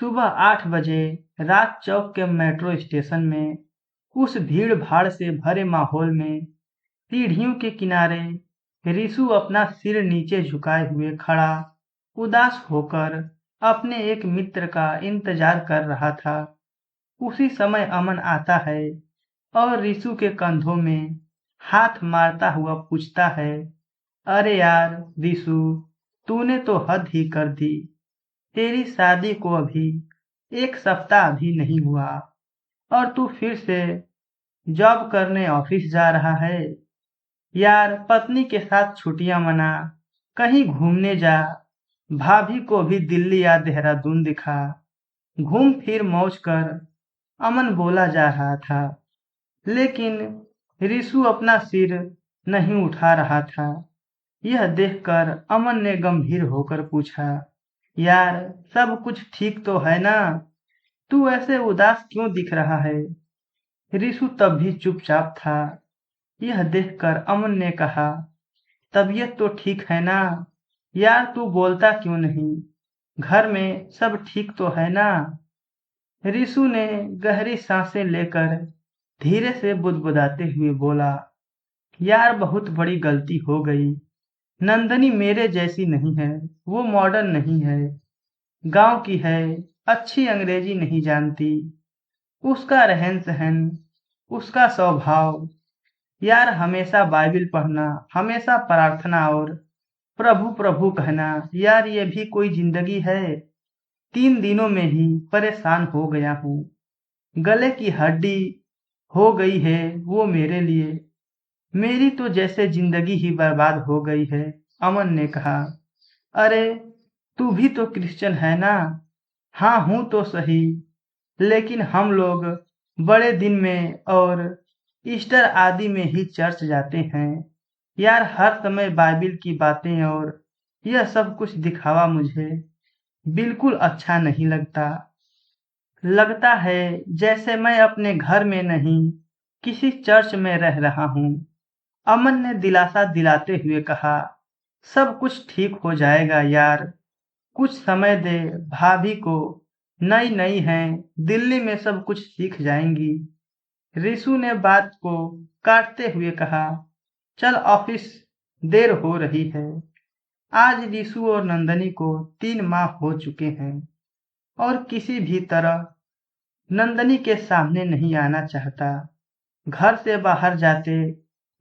सुबह 8 बजे राज चौक के मेट्रो स्टेशन में उस भीड़-भाड़ से भरे माहौल में सीढ़ियों के किनारे रिशु अपना सिर नीचे झुकाए हुए खड़ा, उदास होकर अपने एक मित्र का इंतजार कर रहा था। उसी समय अमन आता है और रिशु के कंधों में हाथ मारता हुआ पूछता है, अरे यार रिशु, तूने तो हद ही कर दी। तेरी शादी को अभी 1 सप्ताह भी नहीं हुआ और तू फिर से जॉब करने ऑफिस जा रहा है। यार पत्नी के साथ छुट्टियां मना, कहीं घूमने जा, भाभी को भी दिल्ली या देहरादून दिखा, घूम फिर मौज कर। अमन बोला जा रहा था, लेकिन रिशु अपना सिर नहीं उठा रहा था। यह देखकर अमन ने गंभीर होकर पूछा, यार सब कुछ ठीक तो है ना? तू ऐसे उदास क्यों दिख रहा है? रिशु तब भी चुपचाप था। यह देखकर अमन ने कहा, तबीयत तो ठीक है ना? यार तू बोलता क्यों नहीं? घर में सब ठीक तो है ना? रिशु ने गहरी सांसें लेकर धीरे से बुदबुदाते हुए बोला, यार बहुत बड़ी गलती हो गई। नंदनी मेरे जैसी नहीं है, वो मॉडर्न नहीं है, गांव की है, अच्छी अंग्रेजी नहीं जानती। उसका रहन सहन, उसका स्वभाव, यार हमेशा बाइबिल पढ़ना, हमेशा प्रार्थना और प्रभु प्रभु कहना, यार ये भी कोई जिंदगी है? 3 दिनों में ही परेशान हो गया हूँ। गले की हड्डी हो गई है वो मेरे लिए। मेरी तो जैसे जिंदगी ही बर्बाद हो गई है। अमन ने कहा, अरे तू भी तो क्रिश्चियन है ना? हाँ हूँ तो सही, लेकिन हम लोग बड़े दिन में और ईस्टर आदि में ही चर्च जाते हैं। यार हर समय बाइबिल की बातें और यह सब कुछ दिखावा मुझे बिल्कुल अच्छा नहीं लगता। लगता है जैसे मैं अपने घर में नहीं, किसी चर्च में रह रहा हूँ। अमन ने दिलासा दिलाते हुए कहा, सब कुछ ठीक हो जाएगा यार, कुछ समय दे भाभी को, नई नई हैं, दिल्ली में सब कुछ सीख जाएंगी। रिशु ने बात को काटते हुए कहा, चल ऑफिस, देर हो रही है। आज रिशु और नंदनी को 3 माह हो चुके हैं और किसी भी तरह नंदनी के सामने नहीं आना चाहता। घर से बाहर जाते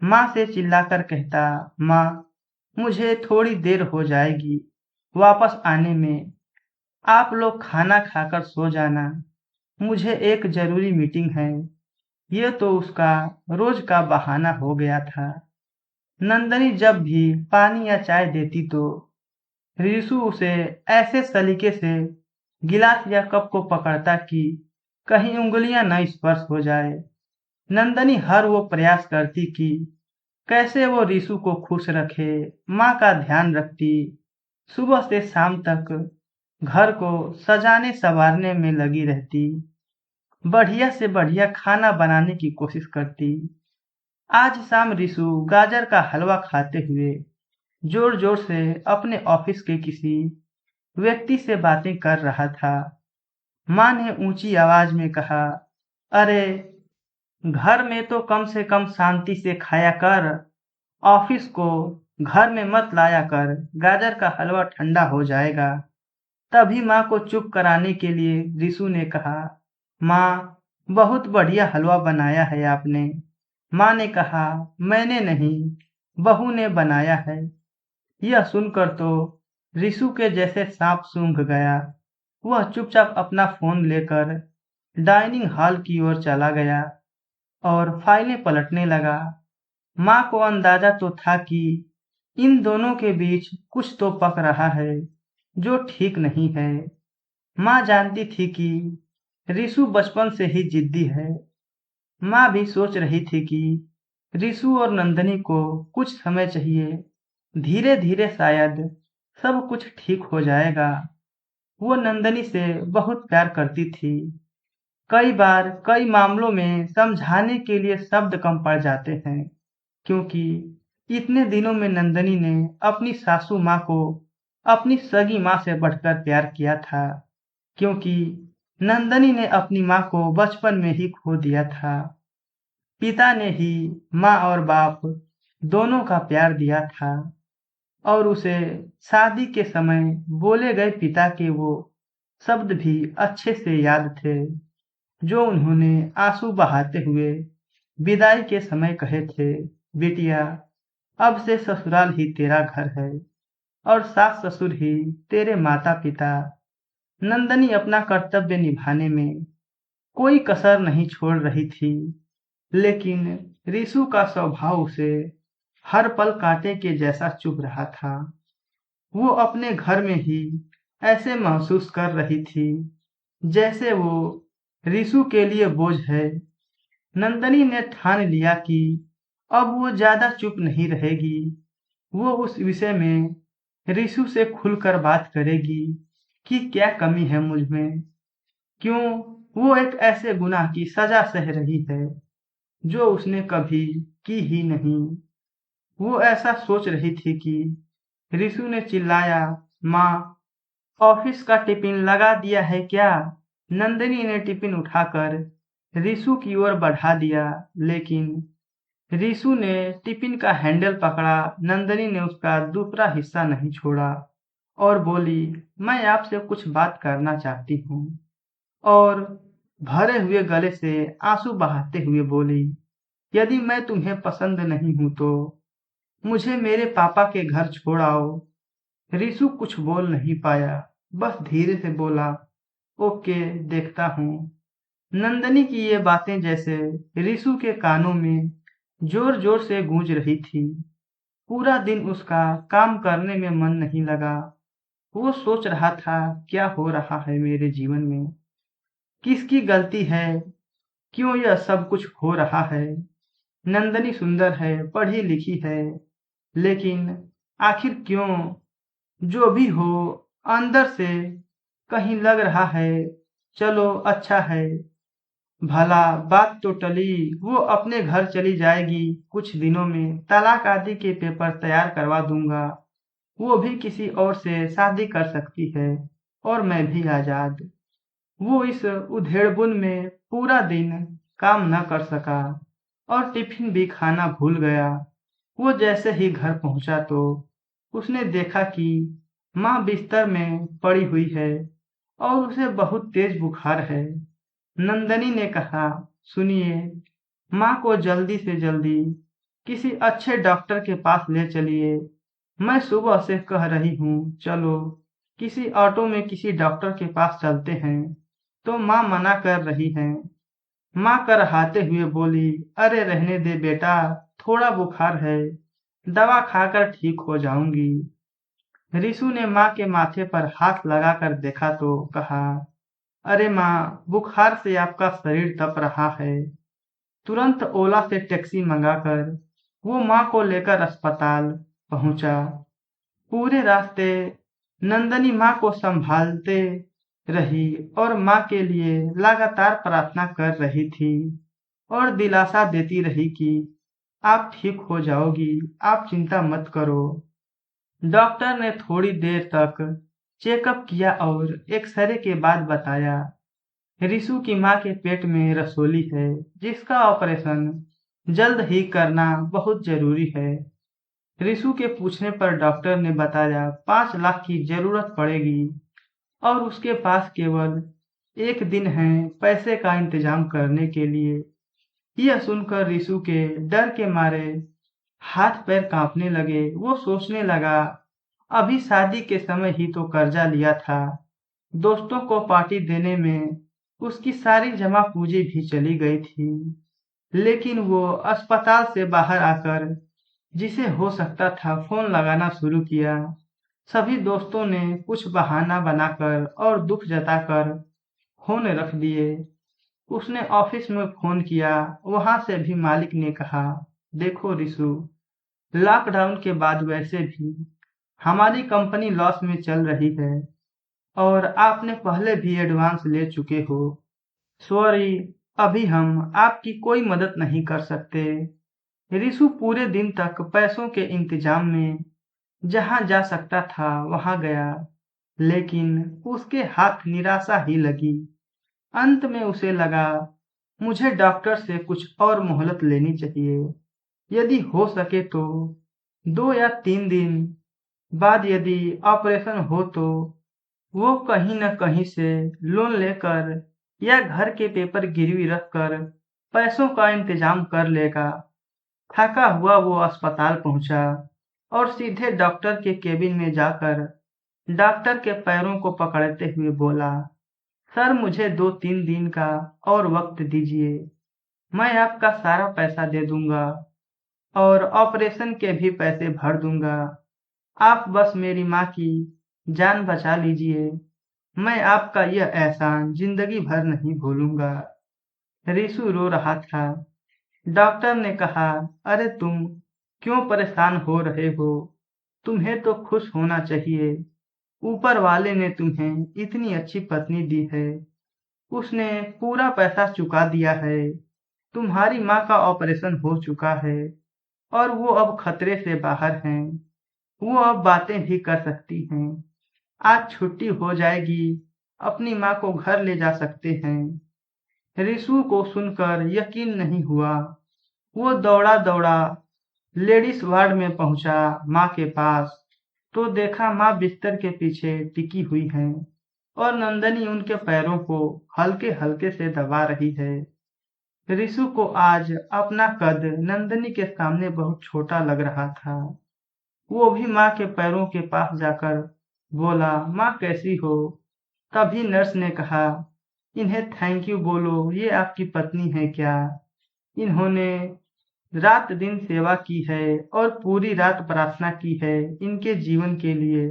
माँ से चिल्लाकर कहता, माँ मुझे थोड़ी देर हो जाएगी वापस आने में, आप लोग खाना खाकर सो जाना, मुझे एक जरूरी मीटिंग है। ये तो उसका रोज का बहाना हो गया था। नंदनी जब भी पानी या चाय देती तो रिशु उसे ऐसे सलीके से गिलास या कप को पकड़ता कि कहीं उंगलियां न स्पर्श हो जाए। नंदनी हर वो प्रयास करती कि कैसे वो रिशु को खुश रखे, माँ का ध्यान रखती, सुबह से शाम तक घर को सजाने संवारने में लगी रहती, बढ़िया से बढ़िया खाना बनाने की कोशिश करती। आज शाम रिशु गाजर का हलवा खाते हुए जोर जोर से अपने ऑफिस के किसी व्यक्ति से बातें कर रहा था। माँ ने ऊंची आवाज में कहा, अरे घर में तो कम से कम शांति से खाया कर, ऑफिस को घर में मत लाया कर, गाजर का हलवा ठंडा हो जाएगा। तभी माँ को चुप कराने के लिए रिशु ने कहा, माँ बहुत बढ़िया हलवा बनाया है आपने। माँ ने कहा, मैंने नहीं, बहू ने बनाया है। यह सुनकर तो रिशु के जैसे सांप सूंघ गया। वह चुपचाप अपना फोन लेकर डाइनिंग हॉल की ओर चला गया और फाइलें पलटने लगा। माँ को अंदाजा तो था कि इन दोनों के बीच कुछ तो पक रहा है जो ठीक नहीं है। माँ जानती थी कि रिशु बचपन से ही जिद्दी है। माँ भी सोच रही थी कि रिशु और नंदनी को कुछ समय चाहिए, धीरे धीरे शायद सब कुछ ठीक हो जाएगा। वो नंदनी से बहुत प्यार करती थी। कई बार कई मामलों में समझाने के लिए शब्द कम पड़ जाते हैं, क्योंकि इतने दिनों में नंदनी ने अपनी सासू माँ को अपनी सगी माँ से बढ़कर प्यार किया था। क्योंकि नंदनी ने अपनी माँ को बचपन में ही खो दिया था। पिता ने ही माँ और बाप दोनों का प्यार दिया था और उसे शादी के समय बोले गए पिता के वो शब्द भी अच्छे से याद थे, जो उन्होंने आंसू बहाते हुए विदाई के समय कहे थे, बिटिया, अब से ससुराल ही तेरा घर है और सास ससुर ही तेरे माता पिता। नंदनी अपना कर्तव्य निभाने में कोई कसर नहीं छोड़ रही थी, लेकिन रिशु का स्वभाव उसे हर पल कांटे के जैसा चुभ रहा था। वो अपने घर में ही ऐसे महसूस कर रही थी जैसे वो रिशु के लिए बोझ है। नंदनी ने ठान लिया कि अब वो ज्यादा चुप नहीं रहेगी। वो उस विषय में रिशु से खुलकर बात करेगी कि क्या कमी है मुझ में, क्यों वो एक ऐसे गुनाह की सजा सह रही है जो उसने कभी की ही नहीं। वो ऐसा सोच रही थी कि रिशु ने चिल्लाया, माँ, ऑफिस का टिफिन लगा दिया है क्या? नंदिनी ने टिफिन उठाकर रिशु की ओर बढ़ा दिया, लेकिन रिशु ने टिफिन का हैंडल पकड़ा। नंदिनी ने उसका दूसरा हिस्सा नहीं छोड़ा और बोली, मैं आपसे कुछ बात करना चाहती हूँ। और भरे हुए गले से आंसू बहाते हुए बोली, यदि मैं तुम्हें पसंद नहीं हूं तो मुझे मेरे पापा के घर छोड़ आओ। रिशु कुछ बोल नहीं पाया, बस धीरे से बोला, ओके, देखता हूँ। नंदनी की ये बातें जैसे रिशु के कानों में जोर जोर से गूंज रही थी। पूरा दिन उसका काम करने में मन नहीं लगा। वो सोच रहा था, क्या हो रहा है मेरे जीवन में, किसकी गलती है, क्यों यह सब कुछ हो रहा है। नंदनी सुंदर है, पढ़ी लिखी है, लेकिन आखिर क्यों? जो भी हो, अंदर से कहीं लग रहा है, चलो अच्छा है, भला बात तो टली। वो अपने घर चली जाएगी, कुछ दिनों में तलाक आदि के पेपर तैयार करवा दूंगा। वो भी किसी और से शादी कर सकती है और मैं भी आजाद। वो इस उधेड़बुन में पूरा दिन काम न कर सका और टिफिन भी खाना भूल गया। वो जैसे ही घर पहुंचा तो उसने देखा कि माँ बिस्तर में पड़ी हुई है और उसे बहुत तेज बुखार है। नंदनी ने कहा, सुनिए, माँ को जल्दी से जल्दी किसी अच्छे डॉक्टर के पास ले चलिए। मैं सुबह से कह रही हूँ, चलो किसी ऑटो में किसी डॉक्टर के पास चलते हैं, तो माँ मना कर रही हैं। माँ करहाते हुए बोली, अरे रहने दे बेटा, थोड़ा बुखार है, दवा खाकर ठीक हो जाऊंगी। रिशु ने माँ के माथे पर हाथ लगाकर देखा तो कहा, अरे माँ, बुखार से आपका शरीर तप रहा है। तुरंत ओला से टैक्सी मंगाकर वो माँ को लेकर अस्पताल पहुंचा। पूरे रास्ते नंदनी माँ को संभालते रही और माँ के लिए लगातार प्रार्थना कर रही थी और दिलासा देती रही कि आप ठीक हो जाओगी, आप चिंता मत करो। डॉक्टर ने थोड़ी देर तक चेकअप किया और एक्सरे के बाद बताया, रिशु की माँ के पेट में रसोली है, जिसका ऑपरेशन जल्द ही करना बहुत जरूरी है। रिशु के पूछने पर डॉक्टर ने बताया 5 लाख की जरूरत पड़ेगी और उसके पास केवल एक दिन है पैसे का इंतजाम करने के लिए। यह सुनकर रिशु के डर के मारे हाथ पैर कांपने लगे। वो सोचने लगा, अभी शादी के समय ही तो कर्जा लिया था, दोस्तों को पार्टी देने में उसकी सारी जमा पूंजी भी चली गई थी। लेकिन वो अस्पताल से बाहर आकर जिसे हो सकता था फोन लगाना शुरू किया। सभी दोस्तों ने कुछ बहाना बनाकर और दुख जताकर फोन रख दिए। उसने ऑफिस में फोन किया, वहां से भी मालिक ने कहा, देखो रिशु, लॉकडाउन के बाद वैसे भी हमारी कंपनी लॉस में चल रही है और आपने पहले भी एडवांस ले चुके हो। सॉरी, अभी हम आपकी कोई मदद नहीं कर सकते। रिशु पूरे दिन तक पैसों के इंतजाम में जहां जा सकता था वहां गया, लेकिन उसके हाथ निराशा ही लगी। अंत में उसे लगा, मुझे डॉक्टर से कुछ और मोहलत लेनी चाहिए। यदि हो सके तो 2 या 3 दिन बाद यदि ऑपरेशन हो तो वो कहीं न कहीं से लोन लेकर या घर के पेपर गिरवी रखकर पैसों का इंतजाम कर लेगा। थका हुआ वो अस्पताल पहुंचा और सीधे डॉक्टर के केबिन में जाकर डॉक्टर के पैरों को पकड़ते हुए बोला, सर मुझे 2-3 दिन का और वक्त दीजिए। मैं आपका सारा पैसा दे दूंगा और ऑपरेशन के भी पैसे भर दूंगा। आप बस मेरी माँ की जान बचा लीजिए। मैं आपका यह एहसान जिंदगी भर नहीं भूलूंगा। रिशु रो रहा था। डॉक्टर ने कहा, अरे तुम क्यों परेशान हो रहे हो? तुम्हें तो खुश होना चाहिए। ऊपर वाले ने तुम्हें इतनी अच्छी पत्नी दी है। उसने पूरा पैसा चुका दिया है। तुम्हारी माँ का ऑपरेशन हो चुका है और वो अब खतरे से बाहर हैं। वो अब बातें भी कर सकती हैं। आज छुट्टी हो जाएगी। अपनी माँ को घर ले जा सकते हैं। रिशु को सुनकर यकीन नहीं हुआ। वो दौड़ा दौड़ा लेडीज वार्ड में पहुंचा माँ के पास, तो देखा माँ बिस्तर के पीछे टिकी हुई हैं और नंदनी उनके पैरों को हल्के हल्के से दबा रही है। रिशु को आज अपना कद नंदनी के सामने बहुत छोटा लग रहा था। वो भी माँ के पैरों के पास जाकर बोला, माँ कैसी हो? तभी नर्स ने कहा, इन्हें थैंक यू बोलो, ये आपकी पत्नी है क्या? इन्होंने रात दिन सेवा की है और पूरी रात प्रार्थना की है इनके जीवन के लिए।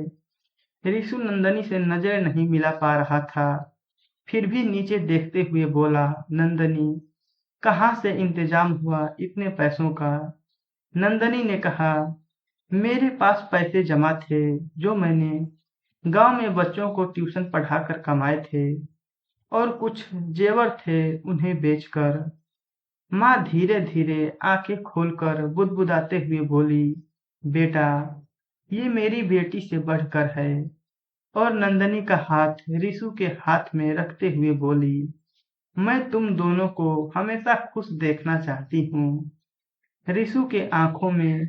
रिशु नंदनी से नजर नहीं मिला पा रहा था, फिर भी नीचे देखते हुए बोला, नंदनी कहाँ से इंतजाम हुआ इतने पैसों का? नंदनी ने कहा, मेरे पास पैसे जमा थे जो मैंने गांव में बच्चों को ट्यूशन पढ़ाकर कमाए थे और कुछ जेवर थे उन्हें बेचकर। माँ धीरे धीरे आंखें खोलकर बुदबुदाते हुए बोली, बेटा ये मेरी बेटी से बढ़कर है। और नंदनी का हाथ रिशु के हाथ में रखते हुए बोली, मैं तुम दोनों को हमेशा खुश देखना चाहती हूँ। रिशु के आंखों में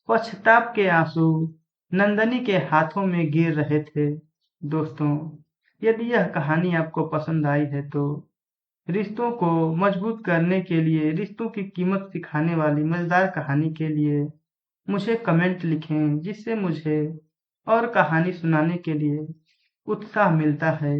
पश्चाताप के आंसू नंदनी के हाथों में गिर रहे थे। दोस्तों, यदि यह कहानी आपको पसंद आई है तो रिश्तों को मजबूत करने के लिए, रिश्तों की कीमत सिखाने वाली मजेदार कहानी के लिए मुझे कमेंट लिखें, जिससे मुझे और कहानी सुनाने के लिए उत्साह मिलता है।